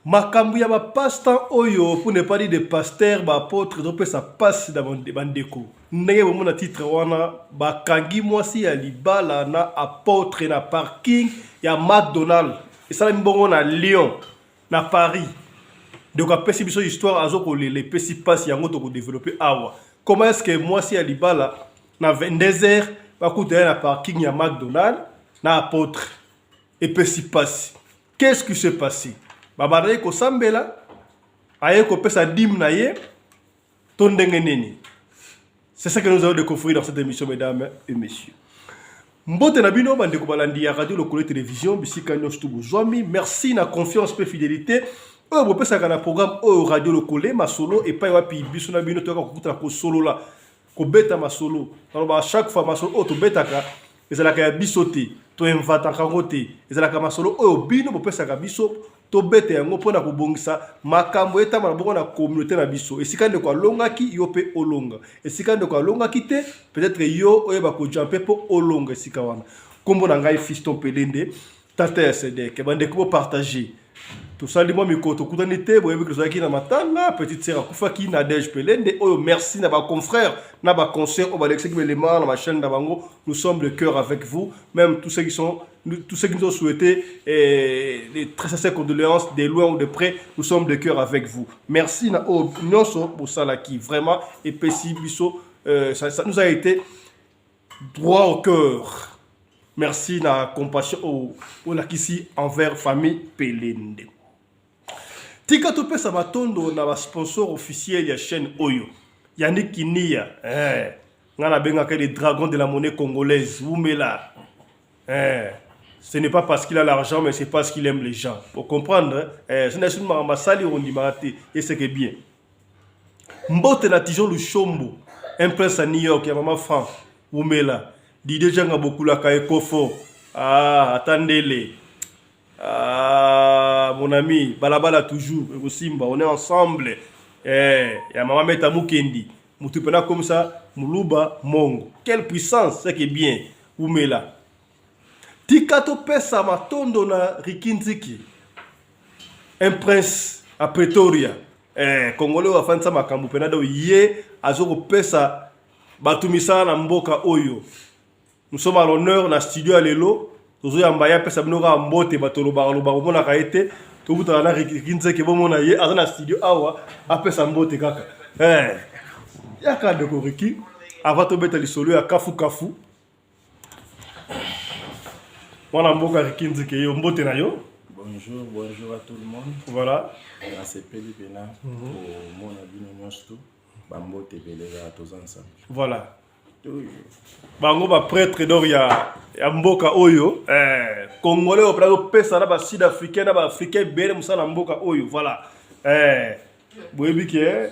makambu ya ba pasteur oyo pour ne pas dire de pasteur ba apôtre donc ça passe dans bandeko ndenge bomona titre wana ba kangi mwasi ya libala na apôtre na parking ya McDonald et ça mbongo na Lyon na Paris donc après si biso histoire azoko les pesi passe yango to ko développer awa comment est-ce que mwasi ya libala na 22h ba kuta na parking ya McDonald na apôtre et pesi passe qu'est-ce qui s'est passé babanaye ko sambela aye ko pesa dim na ye to ndenge nini. C'est ça que nous allons découvrir dans cette émission, mesdames et messieurs. Mbote na bino bande ko balandi ya radio lokolo télévision bisika nyosto bozwami merci na confiance pe fidélité o bo pesa kana programme o radio lokolo masolo et pa wapi biso na bino to ka kukuta ko solo la ko beta masolo alors à chaque fois masolo o to beta ka ezalaka ya bisote to invata kangote ezalaka masolo o bino bo pesa ka biso to bete yango pona ko bongisa makambo etama na bongo na communauté na biso esika ndeko alongaki yo pe olonga esika ndeko alongaki te peut-être yo oyeba ko jamper po olonga esika wana kombo na ngai Fiston Pelende tata ya Sedek bande ko partager tout ça limo mikoto kutani te boyebi ko zaki na matanga petite sœur akufaki na Nadège Pelende oyo merci na ba confrères na ba concert au balexé qui élément na ma chaîne na bango nous sommes de cœur avec vous même tous ceux qui nous ont souhaité des très sincères condoléances de loin ou de près nous sommes de cœur avec vous merci na nyonso pour ça là qui vraiment et pesi biso ça nous a été droit au cœur merci na compassion au lakisi envers famille Pelende. Tika to pesa matondo na ba sponsor officiel ya chaîne Oyo. Yannick Kinia, ngana benga ka les dragons de la monnaie congolaise, Oumela. Ce n'est pas parce qu'il a l'argent mais c'est parce qu'il aime les gens. Pour comprendre, ce n'est seulement ambassadeur on dit maraté et c'est que bien. Mbote na Tijon Lushombo, un prince à New York, ya maman Franck, Oumela. Dit déjà nga beaucoup la ka ekofo. Attendez-les. Mon ami, balabala toujours, Simba, on est ensemble. Ya maman Meta Mukendi, Moutupena comme ça, Muluba Mongo. Quelle puissance, c'est que bien, Oumela. Tikato pesa matondo na Rikinziki. Un prince à Pretoria. Congolais wa fansa makambu penado ye azoko pesa batumisa na mboka oyo. Nous sommes à l'honneur na studio à Lelo. Tozo ya mbaya pesa binoka mbote batolo baralo baromona kaete. Tobuta na Rikinziki bomona ye azana studio awa apesa mbote kaka. Yaka de koriki avato beta lisolo ya kafu kafu. Mwana mboka Rikinziki yo mbote na yo. Bonjour à tout le monde. Voilà. C'est Peli Pena pour mon abino nyonsto bambote belega tous ensemble. Voilà. Bango ba prêtre d'or ya mboka oyo congolais au plateau pesa na ba sud-africain na ba africain bele musala mboka oyo voilà boyebi ke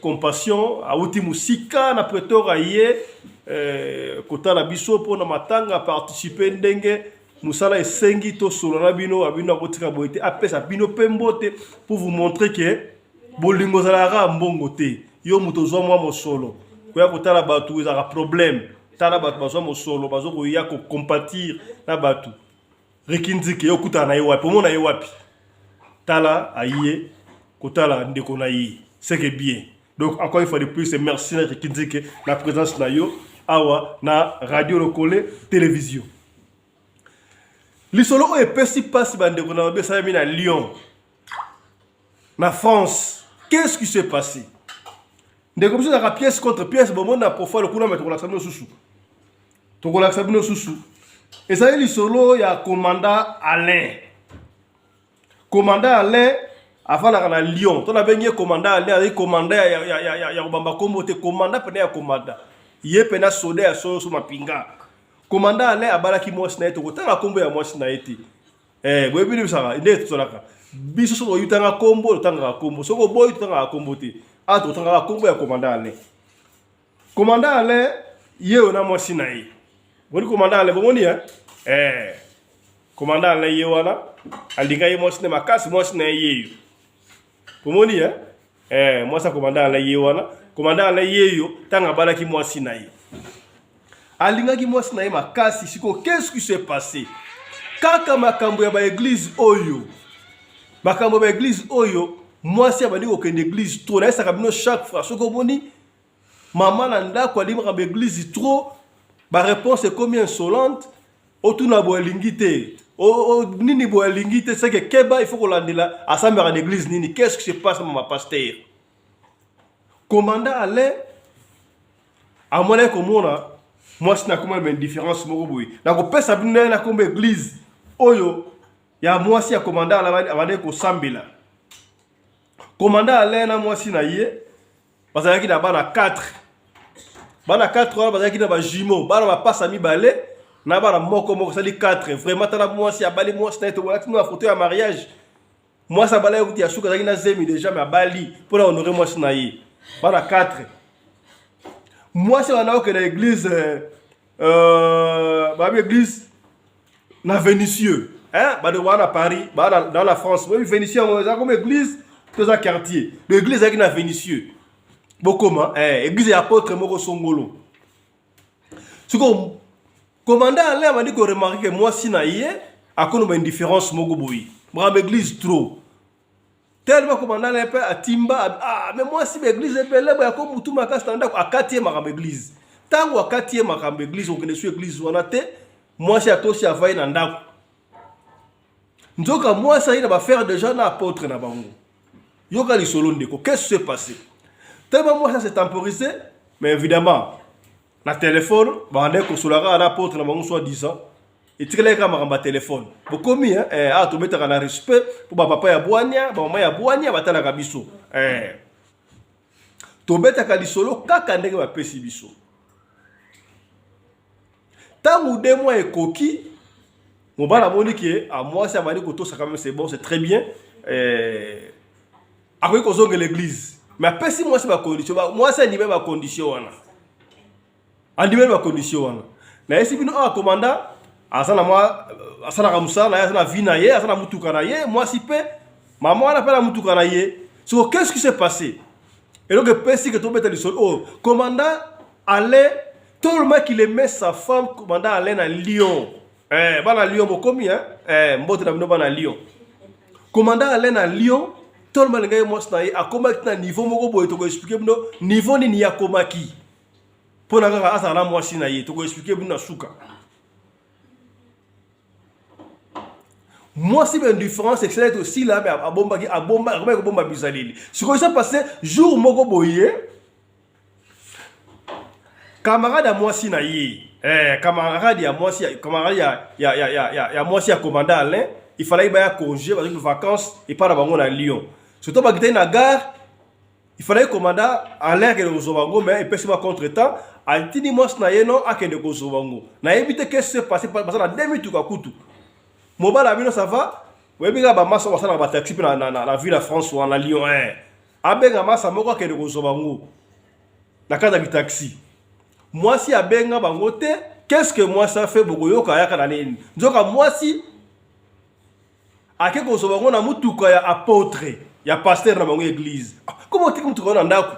compassion auti musika na Pretoria ye kotala biso pona matanga participer ndenge musala esengi to solo na bino abino akotika boite apesa bino pembote pour vous montrer que bolingo zalara mbongo te yo muto zwa mwa mosolo koya kotala batu ezaka problème tala batu bazwa mosolo bazoko ya ko compatir na batu Rikinziki yo kutana na ye wapi omona ye wapi tala aye kotala ndeko na ye c'est que bien donc encore une fois de plus merci na Rikinziki la présence na yo awa na radio lokole télévision lisolo o epesi pasi bandeko na besa mi na Lyon na France. Qu'est-ce qui s'est passé? Ndeko biso na pièce contre pièce bon na profile le kuna mettre la sabino susu to ko la sabino susu et ça lisolo ya commandant Alain avant la Lyon to na benye commandant Alain avec commandant ya obamba kombo te commandant pena ya commandant ye pena soda ya so mapinga commandant Alain abalaki mwasi na yeto kotala kombo ya mwasi na yeti boyebi ni bisaka inde tsolaka biso so yutanga kombo tanga kombo soko boy tanga kombo te ato tanga kombo ya commandant Alain ye ona mwasi na ye boni commandant Alain bomoni commandant Alain ye wana alinga ye mwasi na makasi mwasi na ye yo bomoni mwasa commandant Alain ye wana commandant Alain ye yo tanga balaki mwasi na ye alinga ki mwasi na ye makasi siko. Qu'est-ce qui s'est passé kaka makambo ya ba église oyo Bakambo ba église oyo mwasi abandi ko kende église trop na esaka bino chaque fois soko moni maman na ndako alima ka église trop ba réponse est comme insolente otuna bo lingité o nini bo lingité c'est que keba il faut ko landela asambera l'église nini qu'est-ce qui se passe ma pasteur commandant allait à mon komona moi c'est na comment une différence moko boy na ko pesa bino na comme église oyo ya mwasi ya commandant abandi ko sambela commandant allait na mwasi na ye bazalaki na bana 4 bana 4 wana bazalaki na ba jumeaux bana ba passa mibale na bana moko sali 4 vraiment tala mwasi abali mwasi na eto wala na photo ya mariage mwasi abala yokuti ya suka zaki na zemi déjà mais abali pour honorer mwasi na ye bana 4 mwasi wana oke na église ba église na Vénitieux hein ba de wana Paris ba dans la France oui Vénitieux on a comme église dans un quartier l'église est na Vénitieux bokoma église apôtre moko songolo siko commandant allait m'a dit que remarquer moi si na yé akono ba indifférence moko boyi bra église trop tellement commandant allait pas atimba mais moi si l'église est belle ba ko mutu makasta ndako akatié ma église tango akatié ma église on connaît sur église wana te moi si atosi avai na ndako nzoka moi ça il va faire déjà na apôtre na bango yoka li solo ndeko qu'est-ce qui s'est passé tellement moi ça s'est temporisé mais évidemment na téléphone ba ndeko kosolara na apôtre na bango soit 10 ans et tikele ka makamba téléphone bokomi to betaka na respect pour ba papa ya bwanya ba mama ya bwanya batala ka biso to betaka li solo kaka ndenge ba pesi biso tangu de mois ekoki mobala moniki à moi ça va dire que tout ça quand même c'est bon c'est très bien après qu'on zonge l'église mais après si moi c'est ma condition moi c'est niveau ma condition wana animer ma condition wana na esi bino a commandant asana moi asana kamusa na asana vina ye asana mutuka na ye moi si pe maman on appelle la mutuka na ye so qu'est-ce qui s'est passé et donc pesi que tombe dans le sol oh commandant allait tout le monde qui aimait sa femme commandant allait na Lyon bana Lyon bokomi mbote na bino bana Lyon commandant allait na Lyon tout le monde ngai moi na ye akomaki na niveau moko boye to ko expliquer bino niveau nini ya komaki pona kaka asala moi si na ye to ko expliquer bino suka moi si ben différence c'est que aussi là mais abomba comment ko bomba bizalili ce qui s'est passé jour moko boye camarade à moi si na ye camarade ya moi si camarade ya moi si ya commandant Alain il fallait y avoir congé avec les vacances et pas d'abord à Lyon surtout ba gité na gare il fallait commandant Alain que le zobango mais il peut se contre-temps altini moi na ye non akende ko zobango na éviter que ce passé parce que na 2 minutes ka kutu mobile bino ça va webiga ba massa wasala ba taxi na ville de France ou en Lyon abenga massa moko akende ko zobango na kata bi taxi moi si abenga bango te qu'est-ce que moi ça fait boko yoka yaka na nini nzoka moi si ake ko zobango na mutuka ya apôtre ya pasteur na bango église comment tu mutuka na ndako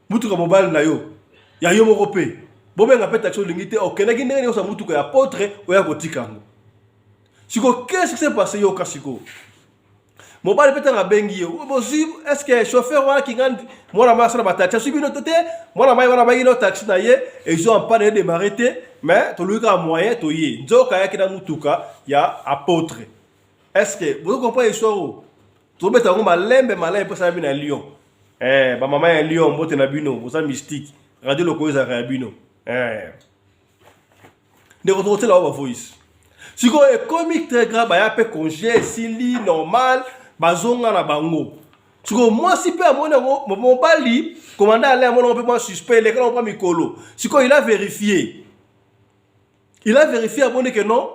mutuka mobile na yo ya yo moko pe bobenga pe taxi lingite okendaki ndenge yo sa mutuka ya apôtre oya kotikango siko qu'est-ce qui s'est passé yo kasiko mobile peut-être na bengi yo bozi est-ce que chauffeur wala kingandi mwana masa na bataxi subi no tote mwana mai wana bangi no taxi na ye et ils ont pas de démarrer mais to luka moyen to ye nzoka yaki na mutuka ya apôtre est-ce que vous comprenez l'histoire to beta ngoma lembe malai pour ça na Lyon ba mama ya Lyon mbote na bino vous a mystique radio loko za rabino de retrouver là ba voice siko e comique très grave ya pe congé sili normal bazonga na bango siko moi si pe amona mon bali commandant aller amona on peut pas suspect les gars on pas mikolo siko il a vérifié abonné que non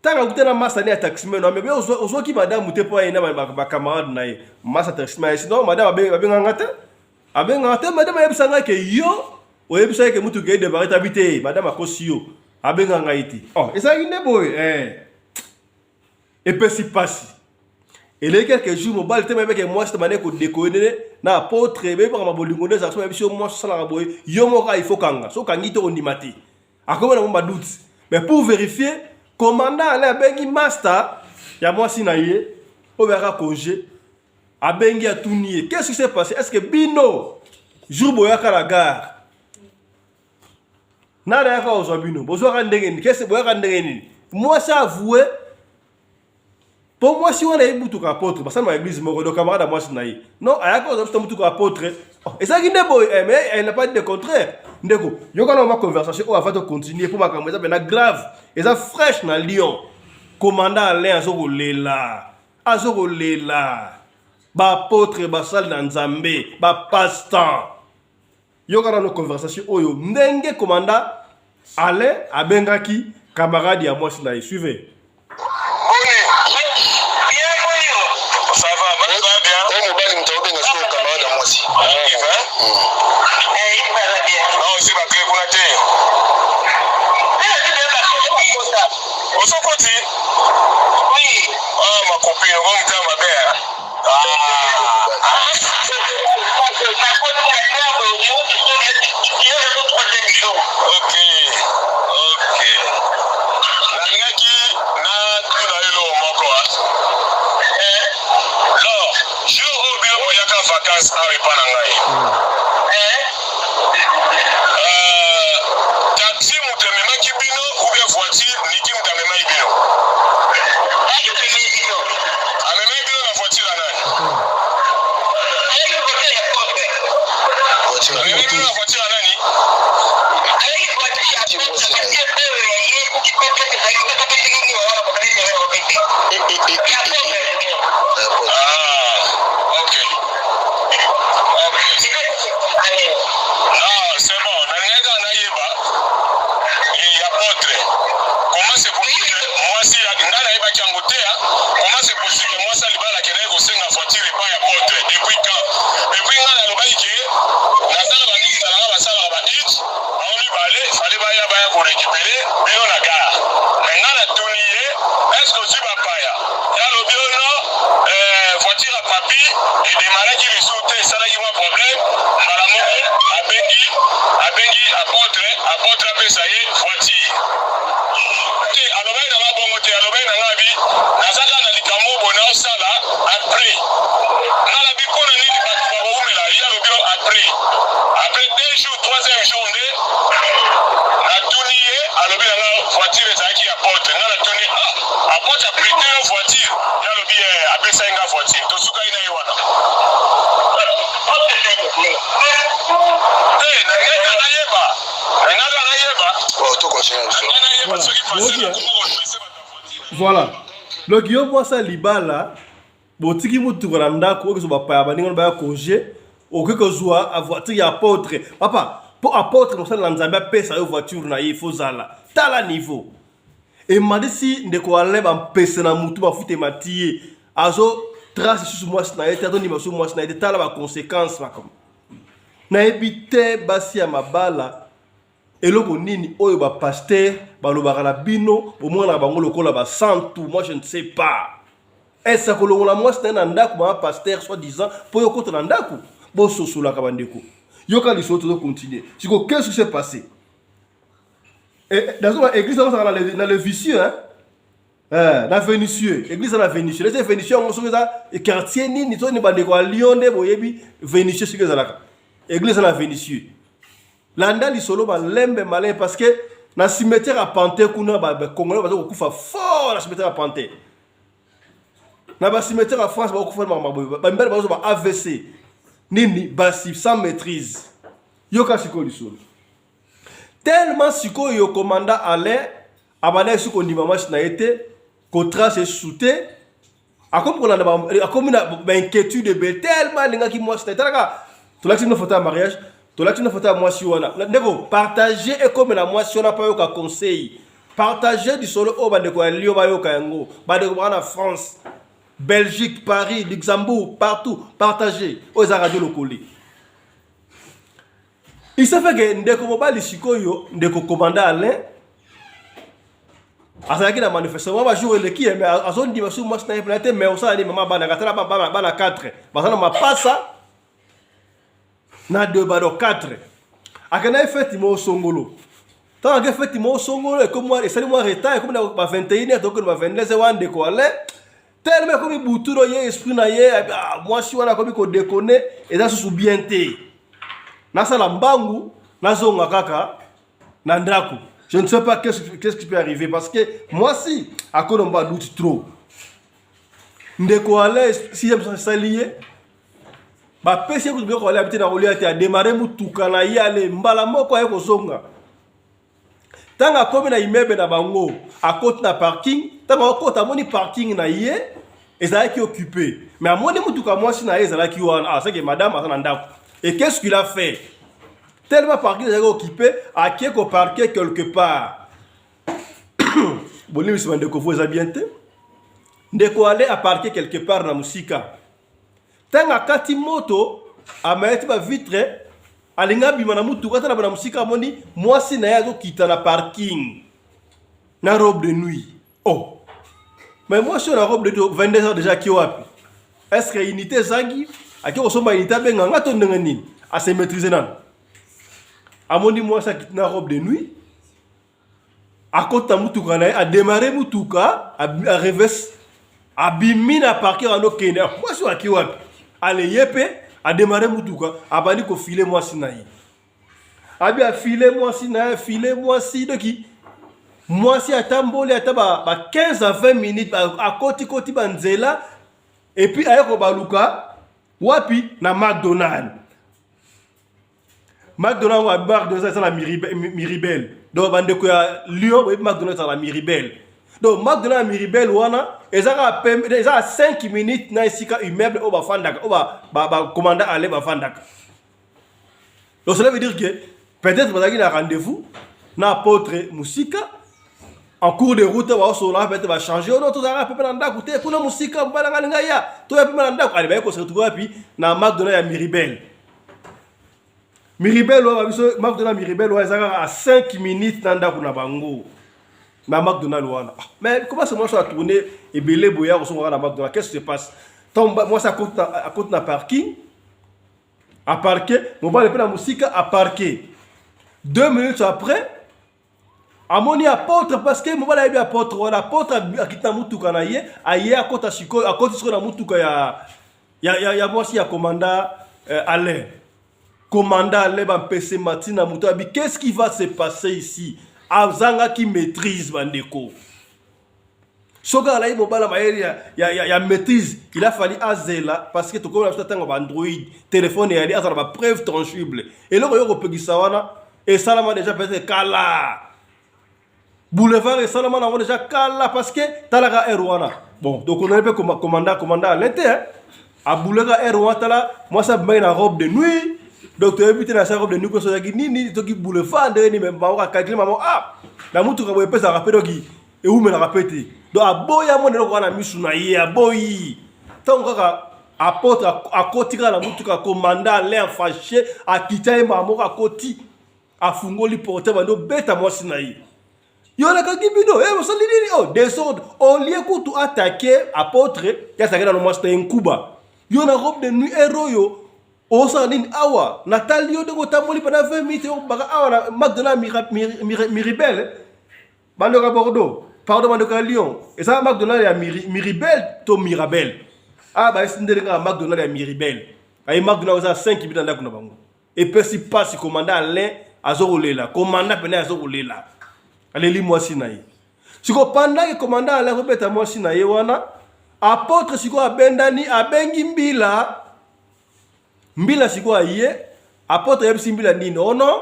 tanga kutena massa ni taximan mais bien ozo ki madame te pas ina ba camarade na ye massa taximan sinon madame abenga ngata madame yebisanga ke yo oyebisa ke mutu ke de barita bité madame akosi yo abenga ngaiti oh esa ine boy et puis si passe et les quelques jours mobile te même que moi cette manière ko déconner na apôtre be ba mabolingo neza so biso moi sala boy yo mo ka il faut kanga so kangi to ondimati akoma na mo doute mais pour vérifier commandant allait bengi master ya mwasi na ye o beka congé abengi atuni qu'est-ce qui s'est passé est-ce que bino jour boyaka la gare nada yaka ozwa bino bozwaka ndenge nini qu'est-ce boyaka ndenge nini mwasi avoué pour moi si on a mutuka apôtre parce que ma église moko do camarade moi na ye non ayaka ozwa mutuka apôtre et ça qui n'est boy mais elle n'a pas dit le contraire ndeko yoka na ma conversation on va te continuer pour makambo ça na grave et ça fraîche na Lyon commandant Alain azoko lela ba apôtre ba sal na Nzambe ba pasteur yoka na nos conversations oyo ndenge commandant Alain abengaki camarade ya moi na ye suivez. Voilà. Donc yo moi ça libala botiki mutu ko ndako ko so ba pa ba ningo ba congé o ke ko zwa a voiture ya apôtre papa pour apôtre no sala nzambe pesa yo voiture na ye fozala tala niveau et m'a si ndeko ale ba pesa na mutu ba fute matie azo trace sur moi na été doni ba sur moi na été tala ba conséquences ba comme na ebité basi ya mabala eloko nini oyo ba pasteur ba lobaka na bino au moins na bango lokola ba santu moi je ne sais pas est-ce que longola moi c'est un ndako ba pasteur soit disant pour yo kota na ndako bo sosola ka bandeko yoka lisoto to continuer siko qu'est-ce qui s'est passé et dans l'église dans le vicieux hein na Vénitieux église na Vénitieux les Vénitieux on so ça quartier nini to ni bandeko a Lyon de boyebi Vénitieux siko zalaka église na Vénitieux landa lisolo ba lembe malin parce que na cimetière à Panthère kuna ba congolais ba ko kufa fort na cimetière à Panthère na ba cimetière à France ba ko kufa ba mbele ba ba AVC nini basi sans maîtrise yoka siko lisolo tellement siko yo commandant Alain abana siko ndima match na été ko trace shooté akomprendre na akomina ba inquiétude be tellement linga ki moi c'était taka to la tino photo à mariage to la tino photo à moi si wana ndeko partager et comme la moi si on a pas yo ka conseil partager du solo o bande ko Lyon ba yo ka yango bande ko na France Belgique Paris Luxembourg partout partager aux radio locaux. Il se fait que ndeko mobali sikoyo ndeko commandant Alain azaki na manifestation ba jour le qui mais azon di basu moi na planté mais on ça ni maman bana katala bana 4 bazana ma passa na 2 bado 4 akana fête mo songolo tant que fête mo songolo et comme moi et ça moi retard comme na 21h donc na 22h ndeko Alain tellement comme Bouturo yé esprit na yé moi si wana comme ko déconner et ça sous bien té na sala mbangu na zonga kaka na ndako. Je ne sais pas qu'est-ce qui peut arriver parce que moi si à cause on va doute trop ndeko ale si j'aime ça lié ba pesi ko bien ko ale habiter na Goliath a démarrer mutuka na yé ale mbala moko ya ko zonga tanga comme na immeuble na bango à côté na parking tanga ko ta moni parking na yé et ça qui occupé mais à moni mutuka moi si na yé ça qui wana c'est que madame a ndako et qu'est-ce qu'il a fait tellement parking est occupé à qui ko parquer quelque part boni misima ndeko vous habienter ndeko aller à parquer quelque part na musika tanga kati moto a mettre ba vitre alinga bima na mutuka tana na musika moni mwasi na yazo kita na parking na robe de nuit. Oh mais moi je suis na robe de 22h déjà qui wapi est-ce que unité zangi aki osomba unité benga ngato ndenge nini a se maîtriser nan amoni moi ça kita na robe de nuit à côté mutuka na a démarrer mutuka a reverse a bimina parking en okene moi je suis aki wapi allez yepe a démarrer mutuka a bani ko filer moi sinayi abi a filer moi sinayi filer moi si doki moi si atamboli ataba ba 15 à 20 minutes à koti banzela et puis ayako baluka wapi na McDonald's wa bar de ça la Miribel donc bande ko ya Lyon et McDonald's à la Miribel donc McDonald's Miribel wana ezaka 5 minutes na isika immeuble au bafandaka au ba commandant aller bafandaka. Donc cela veut dire que peut-être vous avez un rendez-vous na apôtre Musika en cours de route va sur là peut-être va changer on tout ça peut pas ndako te kuna Musika mbala ngalinga ya to ya pima ndako allez ba ko se retrouver puis na McDonald's ya Miribel wa biso McDonald's Miribel wa ezaka à 5 minutes na ndako na bango. Na McDonald's wana. Mais comment ça moi ça tourner et belé boya au son na McDonald's qu'est-ce qui se passe? Moi ça compte à côté na parking à parquer, mon va le la musique à parquer. 2 minutes après amoni apôtre parce que mon va la apôtre wala apôtre a quitté mutuka na ye aye à côté siko à côté sur na mutuka ya moi si ya commandant Alain. Commandant Alain ba PC matina mutuka bi qu'est-ce qui va se passer ici? Azanga qui maîtrise bandeko. Soga la mobile ya maîtrise, il a fallu azela parce que tout comme la tanga Android, téléphone et ali azala ba preuve tangible. Et là yo kopegisa wana et salama déjà peut-être kala. Boulevard et salama na déjà kala parce que talaga erwana. Bon, donc on a pas commandant à l'intérieur. A boulevard erwana tala, moi ça met la robe de nuit. Donc tu as évité la robe de nuit parce que ni to ki boulevard ni même ba calculer maman ah la mutu ka boye ça rappelle donc et où me la répéter. Donc aboya mo ndeko na misu na ye aboyi. Tant kaka apôtre à côté la mutu ka commandant l'air fâché a quitté maman à côté a fungoli porter bando beta moi sinayi. Yo na ka kibido mo sali ni oh descendre au lieu que tu attaquer apôtre ya ça dans le moi c'était un kuba. Yo na robe de nuit héros yo Osanine awa Natalio de Gotamoli pendant 20 minutes baka awa na McDonald's Miribel Bandoka Bordeaux pardon Bandoka Lyon et ça McDonald's ya Miribel to Mirabel ah ba sindelinga McDonald's ya Miribel ay McDonald's a 5 minutes ndako na bango et persi passe commandant Alain azokolela commandant pena azokolela aleli mwasi na ye siko pendant que commandant Alain robeta mwasi na ye wana apôtre siko abendani abengi mbila siko aye apôtre yebisi mbila nini ono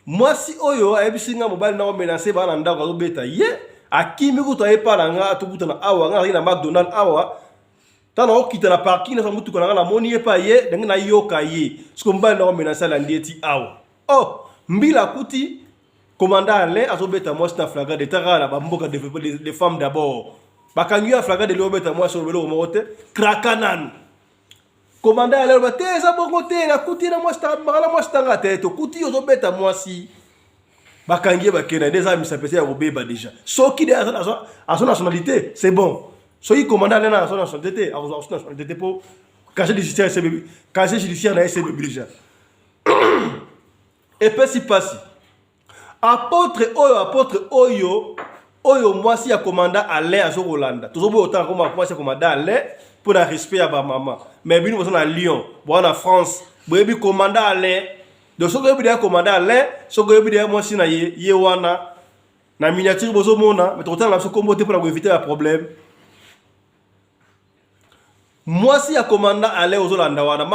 mwasi oyo ayebisi nga mobali na menacer bana ndako azobeta ye akimi kuto ayepala nga atukuta na awa nga na McDonald's awa tana okita na parking na mutuka na la moni epa ye ndenge na yoka ye siko mbali na menacer la ndieti awa oh mbila kuti commandant Alain azobeta mwasi na flagrant de terre la bamboka des femmes d'abord bakangi ya flagrant de lobeta mwasi obelo mote krakanan commandant Alain ba teza bongo te na kuti na mwasi tabala mwasi tanga teto kuti ozobeta mwasi bakangi bakena des amis ça peut être beba déjà soki de à son nationalité c'est bon soki commandant Alain à son nationalité à son nationalité pour cacher judiciaire c'est cacher judiciaire na c'est déjà et puis si passe apôtre oyo oyo mwasi ya commandant Alain azo Rolanda tozobo autant comme mwasi ya commandant Alain pour le respect à ba maman mais bino bozo na Lyon bo na France boyebi commandant Alain donc soko yebi dia commandant Alain soko yebi dia mwasi na ye wana na miniature bozo mona mais total la so comboter pour éviter un problème mwasi ya commandant Alain ozo landa wana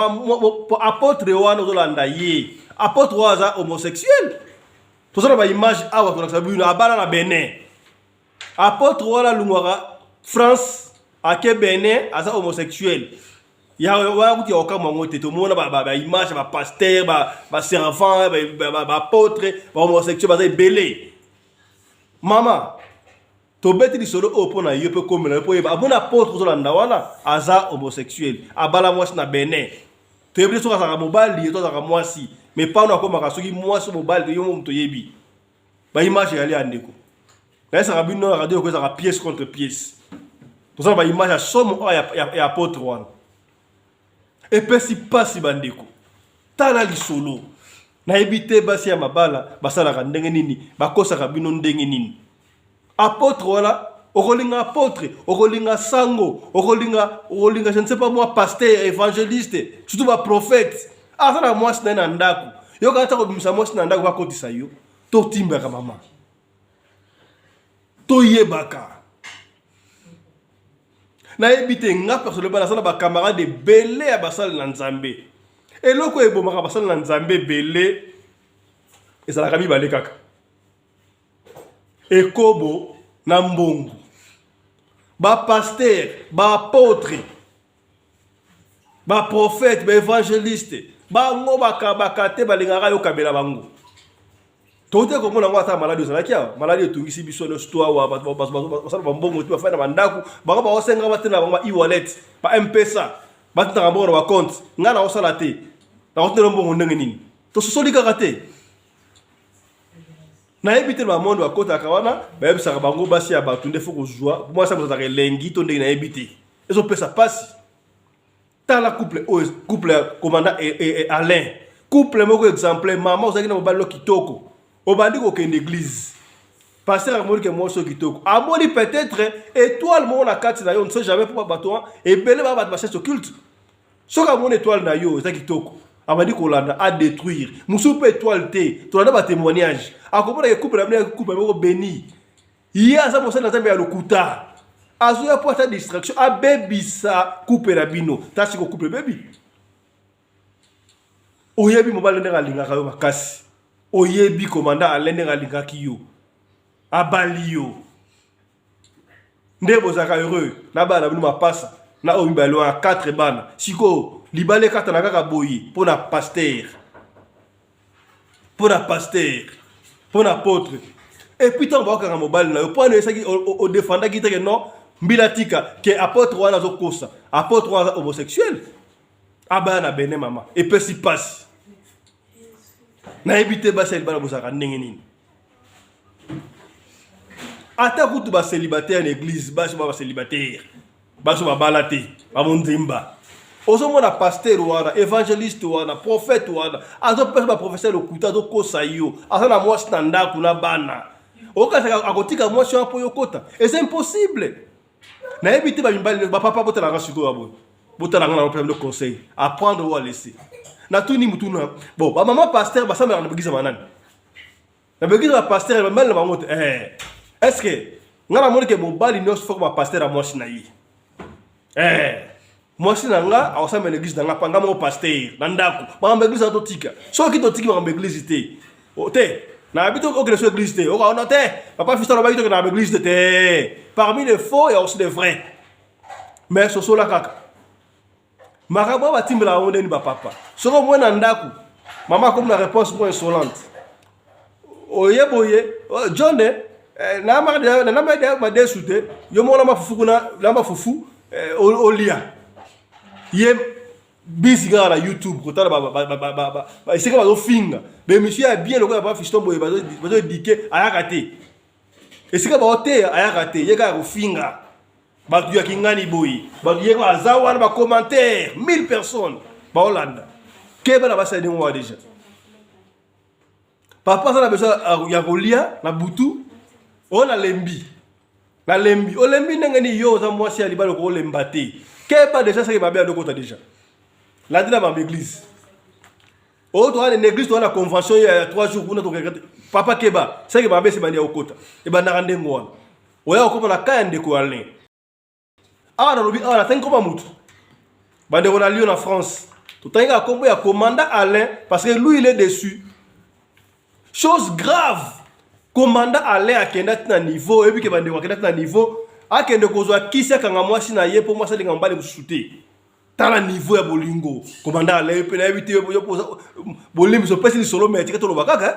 apôtre wana ozo landa ye apôtre waza homosexuel tozana ba image awa to na bino abala na Benin apôtre wala lungwaka France ake Benin aza homosexuel ya wa kuti okama ngote to mona ba image ba pasteur ba servant ba apôtre ba homosexuel ba belé mama to beti di solo opona yo pe komela po yeba abona apôtre zolanda wana aza homosexuel abala mwasi na Benin to yebi so ka mobali to ka mwasi mais pas na koma ka soki mwasi mobali yo mto yebi ba image yali andeko na ça rabino na radio ko ça pièce contre pièce to ça ba image ya somo ya apôtre wana et puis si pas si bandeko tala li solo na ebite basi ya mabala basala ka ndenge nini bakosa ka bino ndenge nini apôtre wala okolinga apôtre okolinga sango okolinga je ne sais pas moi pasteur évangéliste surtout ba prophète azana mwasi na ndako yo kata ko bimisa mwasi na ndako ba kotisa yo to timba ka mama to yebaka na ebite nga personnellement na sala ba camarade belé ya basala na Nzambe eloko ebomaka basala na Nzambe belé ezala ka mibale kaka ekobo na mbongo ba pasteur ba apôtre ba prophète ba évangéliste ba ngo bakate balingaka yo kabela bango tote ko mona ngata maladi ozalaki maladi etungisi biso no sto wa basala ba mbongo tu bafana bandaku bango ba osenga batena bango ba e-wallet ba M-Pesa batena mbongo ba compte ngana osala te na otena mbongo ndenge nini to sosoli kaka te na ebite ba mondo akota kawana ba ebisa bango basi ya batunde foko joie moi ça vous a lengi to ndenge na ebite ezo pesa pasi tala couple commandant et Alain couple moko exemplaire maman ozaki na mobali lo kitoko obandi ko kende église pasteur amoni ke mo so kitoko amoni peut-être étoile mo na kati na yo on ne sait jamais pour bato et belé ba bat basse occulte soka mon étoile na yo eza kitoko abandi ko landa à détruire musu pe étoile te to landa ba témoignage akomona ke couple na couple moko béni ya za mo sana Nzambe ya lokuta azoya po ta distraction abebisa couple rabino tasi ko couple baby oyebi mobali ndenge alingaka yo makasi oyebi commandant Alain ndenge alingaki yo abali yo nde bozaka heureux na bana bino mapasa na oyo mibale wa 4 bana siko libale kata na kaka boyi pona pasteur pona apôtre et puis tant ba kaka mobali na yo pona esaki o défendre ki te non mbilatika ke apôtre wana zo kosa apôtre wana homosexuel abana Benin mama et puis si passe na ebite basa libala bozaka ndenge nini ata kutu ba célibataire en église basi ba célibataire baso ba balate ba mondimba ozo mona pasteur wana évangéliste wana prophète wana azo pesa ba professeur lokuta do kosa yo azana mwasi na ndako na bana okataka akotika mwasi wa po yokota et c'est impossible na ebite ba mimbali ba papa botala nga siko abo botala nga na problème de conseil apprendre ou à laisser na tuni mutuna bon ba maman pasteur ba samba na begiza manani na begiza pasteur ba mal na bango est-ce que ngana moni ke mobali no faut ba pasteur a mwasi na yi mwasi na nga awasamba na église na nga panga mo pasteur na ndako ba église to tika so ki to tika ba église te o te na habito au grèce église te o ka te papa fiston ba habito na église te parmi les faux il y a aussi des vrais mais so la kaka marabo ba timbela onde ni ba papa soko mwana ndako mama comme la réponse moins insolente oyeboye John na ma desute yo mona mafufu kuna la mafufu olia ye busy gara YouTube ko tala ba iseka ba finga be monsieur a bien lokala ba fiston boye ba dike ayakate esika ba hotel ayakate ye ka ko finga ba tu ya kingani boy ba ye ko azawa ba commentaire 1000 personnes ba Hollande ke ba na ba sadi mo déjà papa ça na besoin ya kolia na butu on a lembi La lembi. O lembi n'engani yo za moi si ali ba ko lembate. Qu'est pas déjà ça qui m'a bien de côté déjà. La dit dans l'église. Oh, tu as une église, tu as la convention il y a 3 jours, papa Keba, c'est que ma mère s'est bandée au côté. Et ben, n'a rien de moi. Ouais, on commence à cailler de quoi aller. Ah, on a l'objet, ah, on a tant comme un mouton. Bande on a Lyon en France. Tout le temps, il a compris à commandant Alain parce que lui, il est dessus. Chose grave. Commandant Alain a qu'un autre niveau, et puis que bande on a qu'un autre niveau. A qu'un de cause qui c'est quand moi si na yé pour moi c'est les gambales me shooter. Dans le niveau ya bolingo. Commandant Alain peut éviter bolingo se passe solo mais tu es tout le bagage.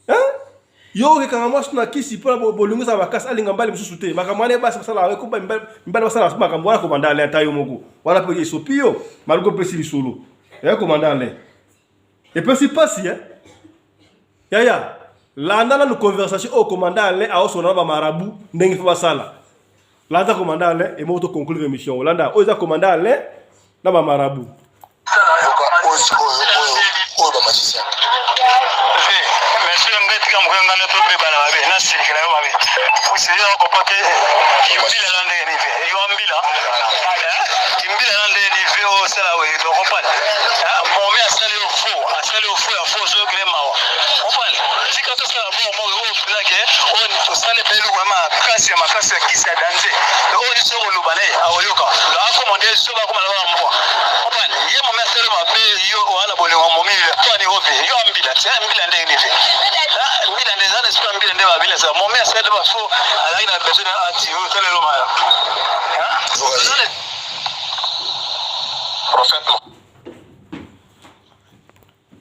Hein? Yo que quand moi si na qui si pour bolingo ça va casser les gambales me shooter. Makamane ba ça la ko mbala ça la makambo la commandant Alain tayo moko. Voilà pour sopio malgo pesi solo. Et commandant Alain. Et puis c'est pas si hein. Ya. Là, dans la conversation au commandant Alain, à son nom marabout, n'engue pas ça là. Là, dans commandant Alain, et moi, je conclure l'émission. Là, dans le commandant Alain, dans ma marabout.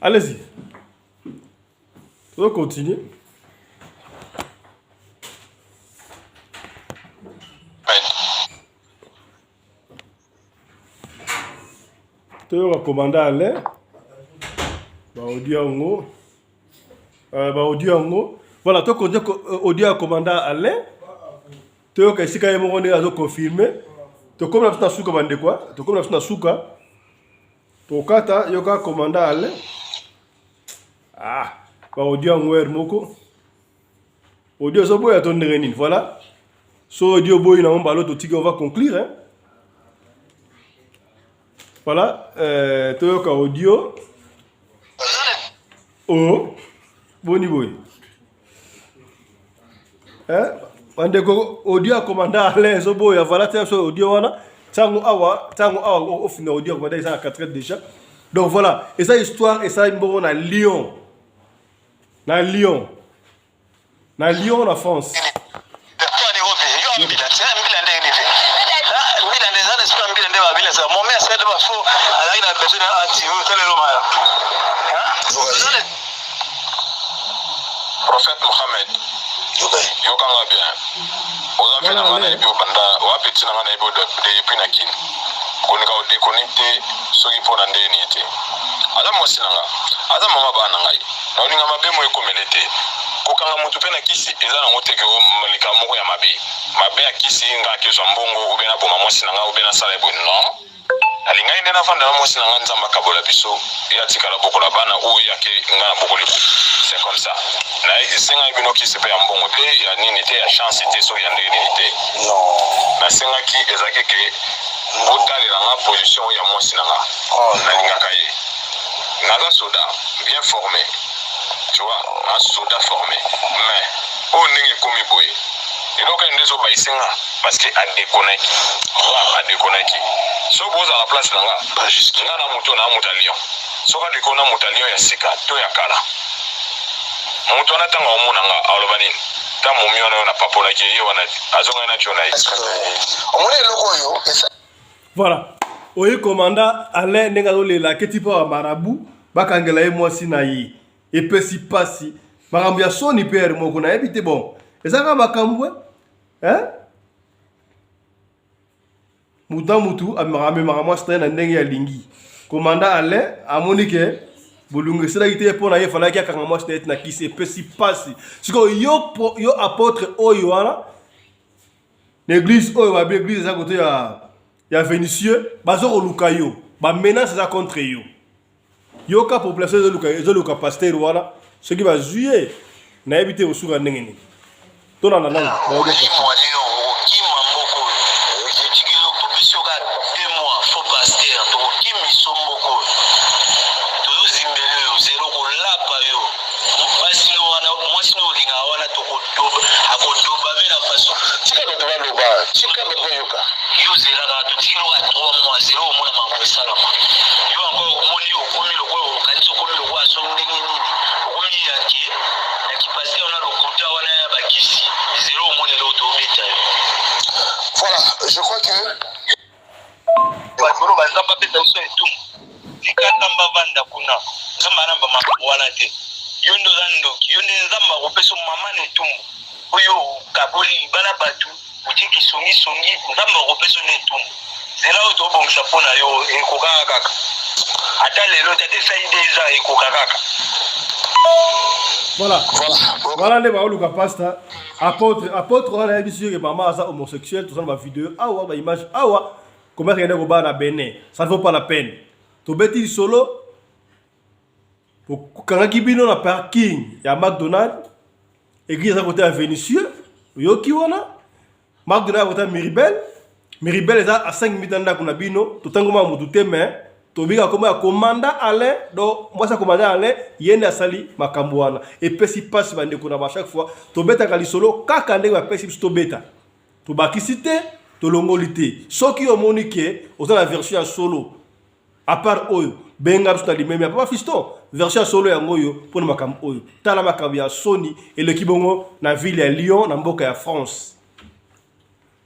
Allez-y. On va continuer. Tu vas commander Alain. Voilà, tu as audio à commander Alain. Tu as ici quand même on est confirmé. Tu as comme la petite souka bande quoi? Tu as comme la petite souka. Tu as yoka commander Alain. Ah, audio en web moko. Audio so boy attendre renin, voilà. So audio boy na on balo to tiki on va conclure hein. Voilà, Toyoka audio. Oh, boni boy. Hein? Mandeko audio a commandant Alain so boy voilà so audio wana. Tango awa au final audio commandant ça à 4 heures déjà. Donc voilà, et ça histoire et ça on à Lyon. Na Lyon, la France. Prophète Mohamed, yokanga bien. Ozambe na ngana ibi obanda, wapeti na ngana ibi depuis na kin. Konika o déconnecté soki pona ndeni ete. Ala mwasi nanga, aza mama ba na ngai. Na oninga mabe mo ekomelete. Kokanga mutu pe na kisi eza na ngoteke o malika moko ya mabe. Mabe ya kisi nga kezo mbongo ubena boma mwasi nanga ubena sala ebo non. Alinga inde na fanda na mwasi nanga nzamba kabola biso ya tikala bokola bana o yake ngana bokoli. C'est comme ça. Na senga ibino kisi pe ya mbongo pe ya nini te ya chance te so ya ndeni te. Non. Na senga ki ezake ke otali na position ya mwasi nanga. Oh, na linga kaye. Naza soda bien formé. Tu vois, un soldat formé. Mais on n'est comme boy. Et donc on est au baïsenga parce que a déconnecté. A déconnecté. So boza à la place nanga. Pas juste. Ngana moto na mutalion. So ka dekona mutalion ya sika to ya kala. Moto na tanga omunanga alobani. Ta momi ona na papola ke ye wana azonga na chona yi. Omone loko yo. Voilà. Oye commandant Alain Nengazolela ketipa wa marabout bakangela ye mwasi na ye. Et puis si passi makambo ya soni père moko na ebite bon. Ezaka makambo hein? Mutu amame makambo sta na ndenge ya lingi. Commandant Alain amonike bolungu sala ite po na ye fala ki akanga mwasi na kisi et puis si passi. Siko yo apôtre oyo wana l'église oyo ba église za côté ya Vénitieux bazo koluka yo ba menace za contre yo. Yoka population de luka pasteur wala ce qui va juer na éviter au soura ndenge ni. Tona na nanga. chika mekoyoka yo zela ka to tikelo ka 3 mois zero mona ma salama yo encore moni okomi lokolo kanisa okomi lokwa so ndenge nini okomi yaki na kipasi on a lokuta wana ya bakisi zero mona lo to beta. Voilà, je crois que bakoro bazamba peta so etum tikanda mbavanda kuna zamba namba wana te yo ndo zandoki yo nzamba kopeso mama netum oyo kaboli bala batu utiki songi nzamba kopeso netum zela o to bongisa pona yo ekokaka kaka ata lelo tate saide za ekokaka kaka. Voilà les baoluka pasta apôtre on a dit que maman a homosexuel tout ça dans ma vidéo awa ba image awa comment regarder au bas na Bénin ça ne vaut pas la peine to beti solo pour quand kibino na parking ya McDonald's église à côté à Vénitieux yoki wana McDonald's à côté Miribel est à 5 minutes dans kuna bino to tango ma muduté mais Tobiga comme un commandant Alain, donc moi ça commandant Alain, yende asali makambuana. Et puis si passe bande kuna à chaque fois, to beta kali solo, kakande wa pesi to beta. To bakisite, to longolité. Ce qui est monique, on a la version solo. À part oyo, benga tout ali même pas fiston. Version solo ya ngoyo pour makam oyo. Tala makam ya Sony et le kibongo na ville ya Lyon, na mboka ya France.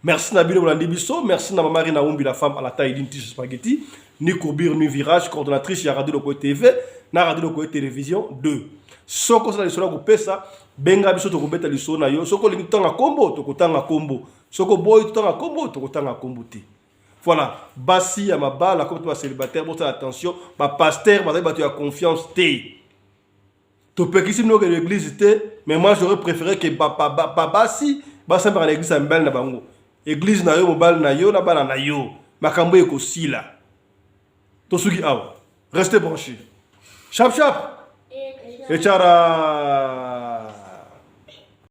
Merci Nabilo Blandibiso, merci na Marie Naoumbi la femme à la taille d'une tige spaghetti. Ni Courbir, ni Virage, coordonnatrice à Radio Loco TV, na Radio Loco Télévision 2. Soko ça les solo ko pesa, benga biso to ko beta liso na yo, soko lingi tanga kombo to ko tanga kombo. Soko boy to tanga kombo to ko tanga kombo te. Voilà, basi ya mabala comme toi célibataire, bon attention, ba pasteur, ba tu as confiance te. To pekisi no que l'église te, mais moi j'aurais préféré que basi, basi par l'église ambel na bango. Église na yo mobile na yo na bana na yo. Makambo eko sila. Tosugi awa. Restez branchés. Chap chap. Et tchara.